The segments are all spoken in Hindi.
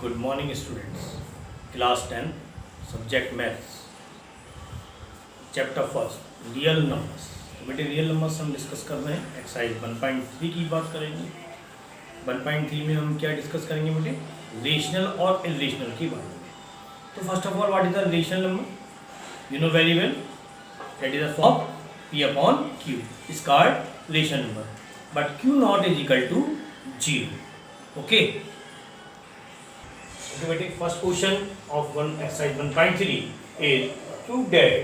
Good morning students. Class 10 subject maths chapter first real numbers. तो बेटे रियल नंबर्स हम डिस्कस कर रहे हैं। एक्सरसाइज 1.3 की बात करेंगे। 1.3 में हम क्या डिस्कस करेंगे बेटे? रेशनल और इरेशनल की बात करेंगे। तो first of all what is the rational number? You know very well that is the form p upon q is called rational number, but q not is equal to 0. Okay. Mathematics first question of one exercise 1.3 is prove that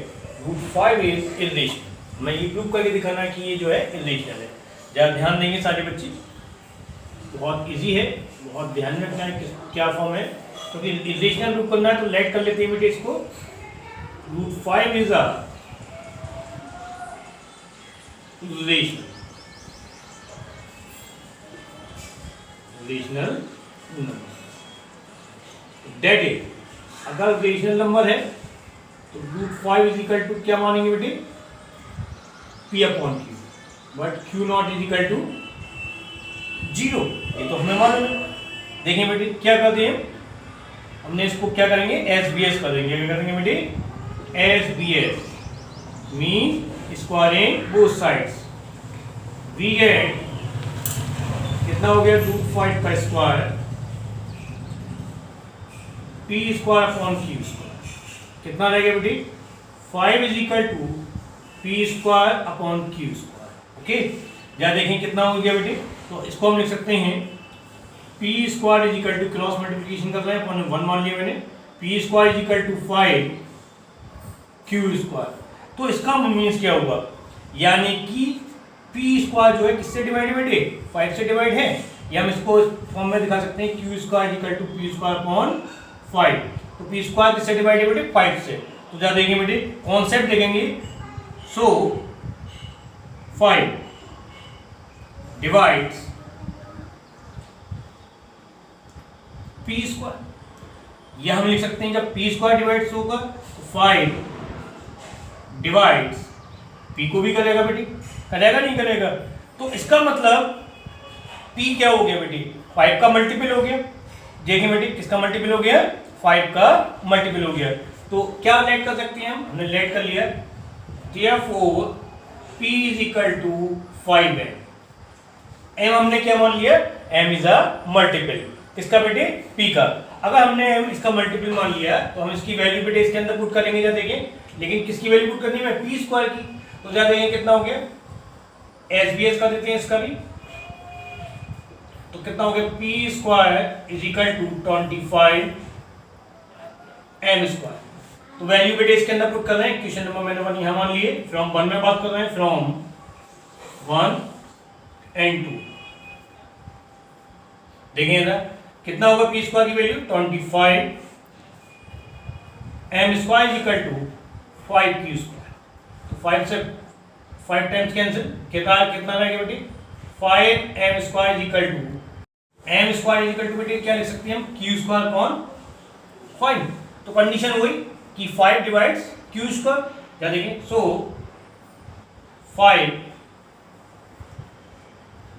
root 5 is irrational. मैं ये प्रूव करके दिखाना कि ये जो है इरेशनल है। ज़्यादा ध्यान देंगे सारे बच्चे, बहुत इजी है, बहुत ध्यान में रखना है क्या फॉर्म है, क्योंकि इरेशनल प्रूव करना है तो लेट कर लेते हैं बेटे इसको। Root 5 is a rational number. That is अगर रेशनल नंबर है तो रूट 5 इज इक्वल टू क्या मानेंगे बेटे? p upon Q, but Q not is equal to 0। ये तो हमें मालूम है। देखें बेटे क्या करते हैं, हमने इसको क्या करेंगे? एस बी एस कर देंगे। क्या करेंगे बेटे? S B S mean squaring both sides. We get कितना हो गया? रूट 5 का square p square upon Q square. कितना रहेगा बेटी? 5 is equal to p square upon Q square. Okay, या देखें कितना हो गया बेटी? तो इसको हम लिख सकते हैं p square is equal to cross multiplication कर रहे हैं, अपॉन 1 मान लिया मैंने। p square is equal to 5 q square. तो इसका मीन्स क्या होगा? यानी कि p स्क्वायर जो है किससे डिवाइड है बेटे? 5 से डिवाइड है। या हम इसको फॉर्म में दिखा सकते हैं q square is equal to p square upon 5। तो p स्क्वायर किससे डिवाइड है बेटे? 5 से। तो क्या देखेंगे बेटे? कॉन्सेप्ट देखेंगे। सो 5 डिवाइड्स p स्क्वायर। यह हम लिख सकते हैं जब p स्क्वायर डिवाइड्स होगा तो 5 डिवाइड्स p को भी करेगा बेटी, करेगा नहीं करेगा? तो इसका मतलब p क्या हो गया बेटी? 5 का मल्टीपल हो गया। देखें बेटी किसका मल्टीपल हो गया? 5 का मल्टीपल हो गया। तो क्या लेट कर सकते हैं हम? हमने लेट कर लिया। Therefore p is equal to 5m। m हमने क्या मान लिया? m is a multiple किसका बेटे? p का। अगर हमने m इसका मल्टीपल मान लिया तो हम इसकी वैल्यू बेटे इसके अंदर पुट करेंगे। क्या देखें, लेकिन किसकी वैल्यू पुट करनी है? p स्क्वायर की। तो क्या देखेंगे कितना हो गया? एस बी एस कर देते हैं इसका भी। तो कितना हो गया? p square is equal to 25 m square. तो वैल्यू बेटे इसके अंदर पुट कर रहे हैं। क्वेश्चन नंबर मैंने 1 यहां मान लिए। फ्रॉम 1 में बात कर रहे हैं, फ्रॉम 1 एंड 2। देखिए इधर कितना होगा p स्क्वायर की value? 25 m square is equal to 5q square. तो 5 से 5 टाइम्स कैंसिल, कितना रहेगा बेटी? 5m square is equal to m square is equal to बेटी क्या लिख सकते हैं हम? q square upon 5। तो कंडीशन हुई कि 5 डिवाइड्स q स्क्वायर। क्या देखिए? सो 5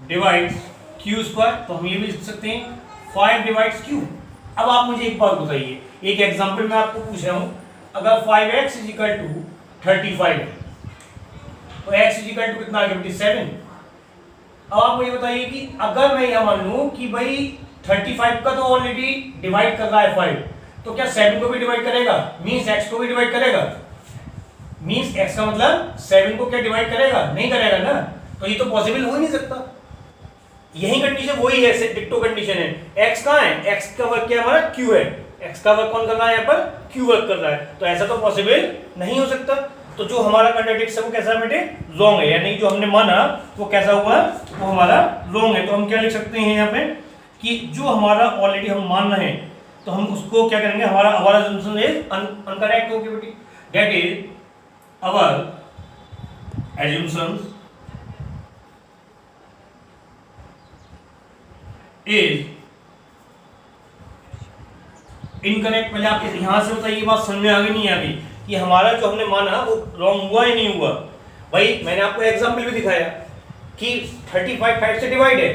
डिवाइड्स q स्क्वायर। तो हम ये भी लिख सकते हैं 5 डिवाइड्स q। अब आप मुझे एक बात बताइए, एक एग्जांपल मैं आपको पूछ रहा हूं। अगर 5x इज इक्वल टू 35 है तो x इज इक्वल टू कितना आ गया बेटी? 7। अब आप मुझे बताइए कि अगर मैं यह मान लूं कि भाई 35 का तो ऑलरेडी डिवाइड कर रहा है 5, तो क्या 7 को भी डिवाइड करेगा? मींस x को भी डिवाइड करेगा। मींस x का मतलब 7 को क्या डिवाइड करेगा? नहीं करेगा ना। तो ये तो पॉसिबल हो ही नहीं सकता। यही कंडीशन वही है, डिक्टो कंडीशन है। x कहां है? x का वर्क क्या हमारा? q है। x का वर्क कौन कर रहा है? यहाँ पर q वर्क कर रहा है। तो ऐसा तो पॉसिबल नहीं हो सकता। तो जो हमारा कंट्राडिक्शन है वो कैसा है बेटे? रॉन्ग है। यानी जो हमने माना वो कैसा हुआ? वो हमारा रॉन्ग है। तो हम क्या लिख सकते हैं यहाँ पे कि जो हमारा ऑलरेडी हम मान रहे हैं तो हम उसको क्या करेंगे? हमारा अजम्पशन इज अनकरेक्ट होगी बेटी। That is our assumptions is incorrect. पहले आप यहां से बताइए, बात समझ में आ गई नहीं आ गई कि हमारा जो हमने माना वो रॉन्ग हुआ ही नहीं हुआ? भाई मैंने आपको एग्जांपल भी दिखाया कि 35 5 से डिवाइड है,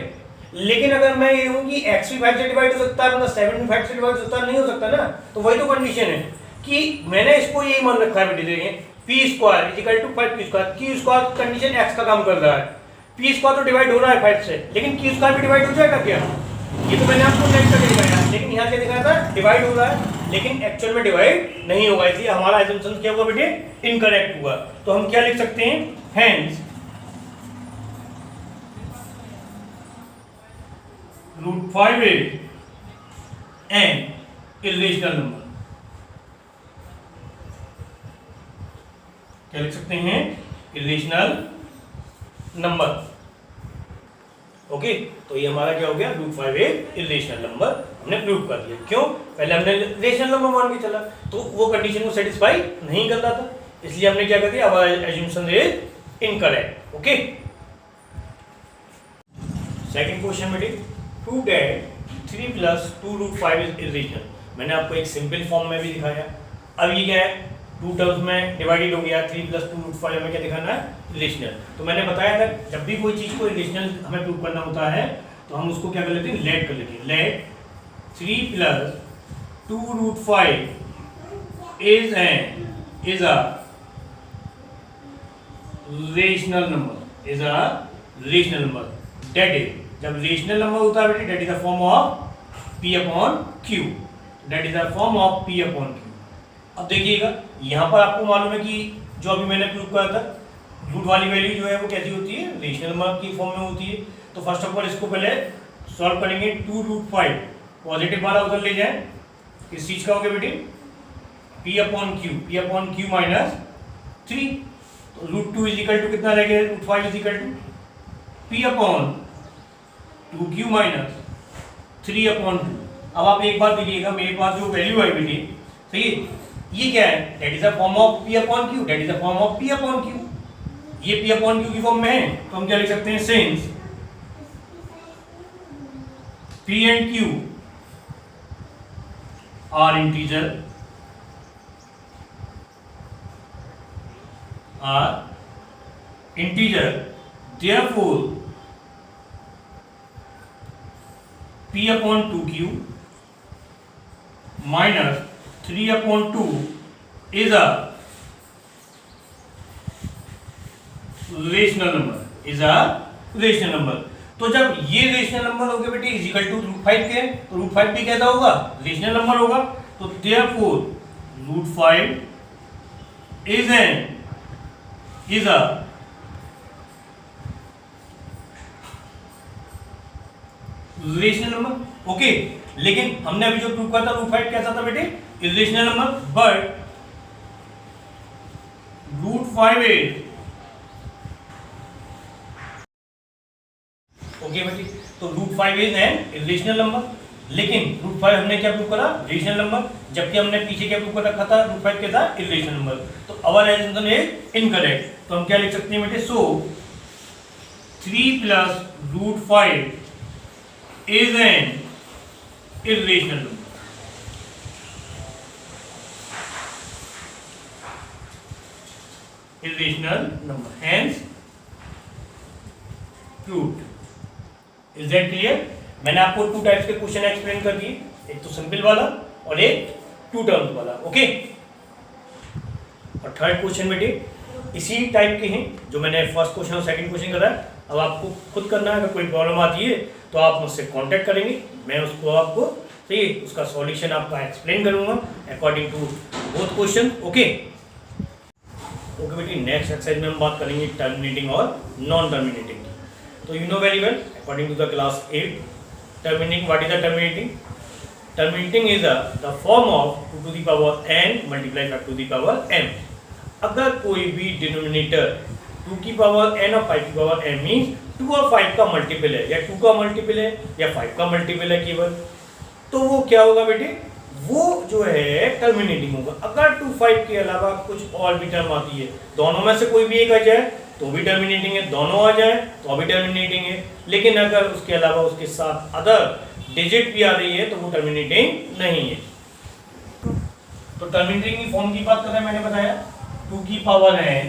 लेकिन अगर मैं ये हूँ कि x भी 5 से डिवाइड हो सकता है, मतलब 7 भी 5 से डिवाइड हो सकता है, नहीं हो सकता ना। तो वही तो कंडीशन है कि मैंने इसको यही मान रखा है बेटे, देखें P square is equal to 5 Q square. Q square condition x का काम कर रहा है, पी स्क्वायर तो डिवाइड हो रहा है 5 से, लेकिन क्यू स्क्वायर भी डिवाइड हो जाएगा क्या? ये तो मैंने आपको नेक्स्ट करके दिखाया, लेकिन यहाँ क्या दिखाया था, डिवाइड हो रहा है, लेकिन एक्चुअल में डिवाइड नहीं होगा, इसलिए हमारा assumption क्या हुआ बेटे, इनकरेक्ट हुआ। तो हम क्या लिख सकते हैं, hence √5 is an irrational number। क्या लिख सकते हैं, इरेशनल नंबर। ओके, तो ये हमारा क्या हो गया, √5 एक इरेशनल नंबर हमने प्रूव कर दिया। क्यों, पहले हमने रेशनल नंबर मान के चला, तो वो कंडीशन को सेटिस्फाई नहीं कर रहा था, इसलिए हमने क्या कर दिया, our assumption is incorrect. Okay, second question बेटे, प्रूव दैट 3 + 2√5 इज इरेशनल। मैंने आपको एक सिंपल फॉर्म में भी दिखाया। अब ये क्या है, 2 टर्म्स में डिवाइडेड हो गया, 3 + 2√5 हमें क्या दिखाना है, रिलेशनल। तो मैंने बताया था जब भी कोई चीज को रिलेशनल हमें प्रूव करना होता है तो हम उसको क्या कर लेते हैं, लेट कर लेते हैं। Let 3 + 2√5 is a rational number, is a rational number. That is, जब रेशनल नंबर होता है बेटे, that is the form of P/Q, that is the form of P/Q। अब देखिएगा यहाँ पर आपको मालूम है कि जो अभी मैंने प्रूव करा था, रूट वाली वैल्यू जो है वो कैसी होती है, रेशनल नंबर की फॉर्म में होती है। तो फर्स्ट ऑफ ऑल इसको पहले सॉल्व करेंगे। 2√5 पॉजिटिव वाला उधर ले जाए, किस चीज का हो गया बेटे, P/Q -3। तो √2 इजिकल टू कितना रहेगा, √5 इजिकल टू P/2Q -3/2। अब आप एक बात देखिएगा, मेरे पास जो वैल्यू है बेटे, सही है, ये क्या है, that is a form of P/Q, that is a form of P/Q। ये P/Q की फॉर्म में है, तो हम क्या लिख सकते हैं, since P and Q are integer, therefore P/2Q -3/2 is a rational number, is a rational number. तो जब ये रेशनल नंबर हो गया बेटे इजिकल टू √5 के, तो √5 भी कैसा होगा, रेशनल नंबर होगा। तो therefore √5 is a rational number. Okay, लेकिन हमने अभी जो प्रूव किया था √5 कैसा था बेटे, irrational number, but √5 is okay बेटी, तो √5 इज एन इरेशनल नंबर। लेकिन √5 हमने क्या प्रूव करा, रेशनल नंबर, जबकि हमने पीछे क्या प्रूव कर रखा था, √5 क्या था, इरेशनल नंबर। तो अवर एज्यूम्पशन इज इनकरेक्ट। तो हम क्या लिख सकते हैं बेटे, सो 3 + √5 is an irrational number। irrational number, hence proved। is that clear? मैंने आपको 2 टाइप्स के क्वेश्चन एक्सप्लेन कर दिए, एक तो सिंपल वाला और एक 2 टर्म्स वाला। ओके, और थर्ड क्वेश्चन बेटे इसी टाइप के हैं जो मैंने फर्स्ट क्वेश्चन और सेकंड क्वेश्चन करा। अब आपको खुद करना है, अगर कोई प्रॉब्लम आती है तो आप मुझसे कांटेक्ट करेंगे, मैं उसको आपको सही उसका सॉल्यूशन आपका एक्सप्लेन करूंगा according to both question. Okay okay बेटी, नेक्स्ट एक्सरसाइज में हम बात करेंगे टर्मिनेटिंग और नॉन टर्मिनेटिंग। तो you know very well according to the class 8 terminating, what is the terminating? Terminating is the form of 2 to the power n multiply 5 to the power m। अगर कोई भी डिनोमिनेटर 2 की पावर n और 5 की पावर m मीन्स 2 और 5 का मल्टीपल है, या 2 का मल्टीपल है या 5 का मल्टीपल है केवल, तो वो क्या होगा बेटे, वो जो है टर्मिनेटिंग होगा। अगर 2 5 के अलावा कुछ और भी टर्म आती है, दोनों में से कोई भी एक आ जाए तो भी टर्मिनेटिंग है, दोनों आ जाए तो भी टर्मिनेटिंग है, लेकिन अगर उसके अलावा उसके साथ अदर डिजिट भी आ रही है तो वो टर्मिनेटिंग नहीं है। तो टर्मिनेटिंग की फॉर्म की बात कर रहे हैं, मैंने बताया 2 की power n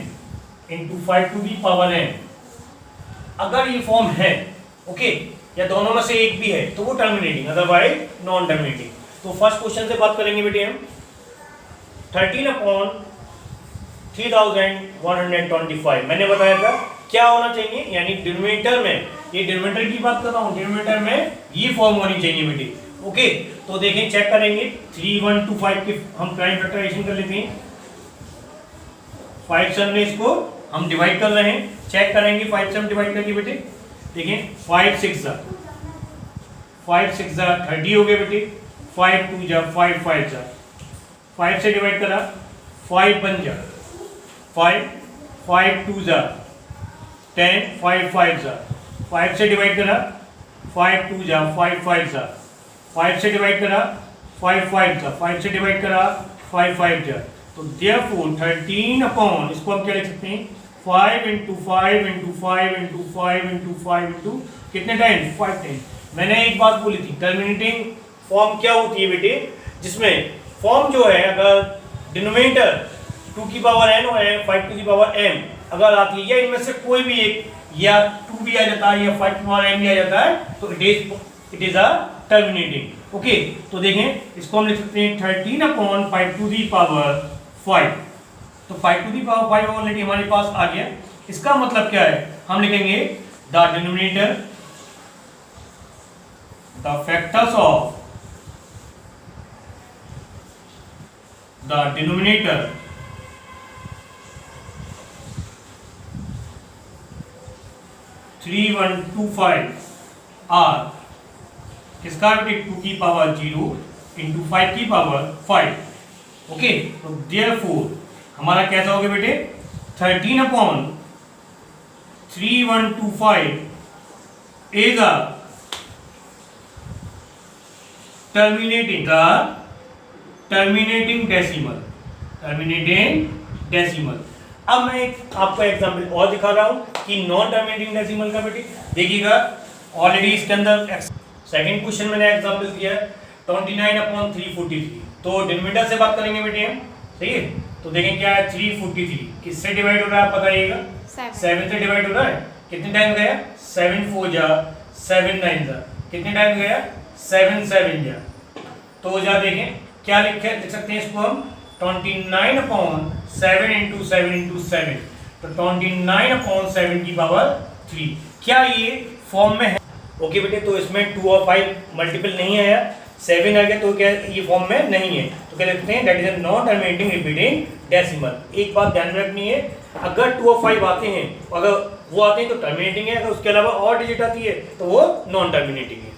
into 5 to the power n। अगर ये फॉर्म है, ओके, या दोनों में से एक भी है तो वो टर्मिनेटिंग, अदरवाइज नॉन टर्मिनेटिंग। तो फर्स्ट क्वेश्चन से बात करेंगे बेटे हम। 13/3125 मैंने बताया था क्या होना चाहिए, यानी डिनोमिनेटर में, ये डिनोमिनेटर की बात कर रहा हूँ, डिनोमिनेटर में ये फॉर्म होनी चाहिए बेटे। ओके, तो देखें चेक करेंगे 3125 के हम प्राइम फैक्टराइजेशन कर लेते हैं। 5 से हमने इसको हम डिवाइड कर रहे हैं, चेक करेंगे 5 से हम डिवाइड करके बेटे। देखें 5 6 30 हो गए बेटे, 5 2 जा 5 5 जा, 5 से डिवाइड करा 5 बन जा 5 5 2 जा 10 5 5 जा, 5 से डिवाइड करा 5 2 जा 5 5 जा, 5 से डिवाइड करा 5 5 जा, 5 से डिवाइड करा 5 5 जा। तो देयरफॉर 13 अपॉन, इसको हम क्या लिख सकते हैं 5 into 5 into 5 into 5 into 5 into कितने टाइम 5 टाइम। मैंने एक बात बोली थी, टर्मिनेटिंग फॉर्म क्या होती है बेटे, जिसमें फॉर्म जो है अगर डिनोमिनेटर 2 की पावर n और 5 टू की पावर m अगर आती है, या इनमें से कोई भी एक, या 2 भी आ जाता है या 5 की पावर m भी आ जाता है, तो it is a terminating. Okay, तो देखें इसको हम लिख सकते हैं 13/5 टू दी पावर 5। तो 5 टू दी पावर 5 ऑलरेडी हमारे पास आ गया। इसका मतलब क्या है, हम लिखेंगे the denominator, the factors of the denominator three 125 are किसका बेटे 2 की पावर 0 इंटू 5 की पावर 5। ओके, तो देयरफॉर हमारा कैसा हो गया बेटे 13/3125 इज अ टर्मिनेटिंग डेसिमल। अब मैं आपको एग्जांपल और दिखा रहा हूं कि नॉन टर्मिनेटिंग डेसिमल का बेटे। देखिएगा ऑलरेडी इसके अंदर सेकंड क्वेश्चन मैंने एग्जांपल दिया है 29/343। तो डिनोमिनेटर से बात करेंगे बेटे हम, सही है। तो देखें क्या है 343 किससे डिवाइड हो रहा है आप बताइएगा, 7 से डिवाइड हो रहा है। कितने टाइम गया 7 4 जा 7 9 जा, कितने टाइम गया 7 7 जा। तो जा देखें क्या लिख सकते हैं इसको हम 29/7 इंटू 7 इंटू 7, तो 29/7 की पावर 3। क्या ये फॉर्म में है? ओके बेटे, तो इसमें 2 और 5 मल्टीपल नहीं आया, 7 आ गया, तो क्या ये फॉर्म में नहीं है, तो क्या लिखते हैं that is a non terminating repeating decimal. एक बात ध्यान रखनी है, अगर 2 और 5 आते हैं, अगर वो आते हैं तो टर्मिनेटिंग है, अगर उसके अलावा और डिजिट आती है तो वो नॉन टर्मिनेटिंग है।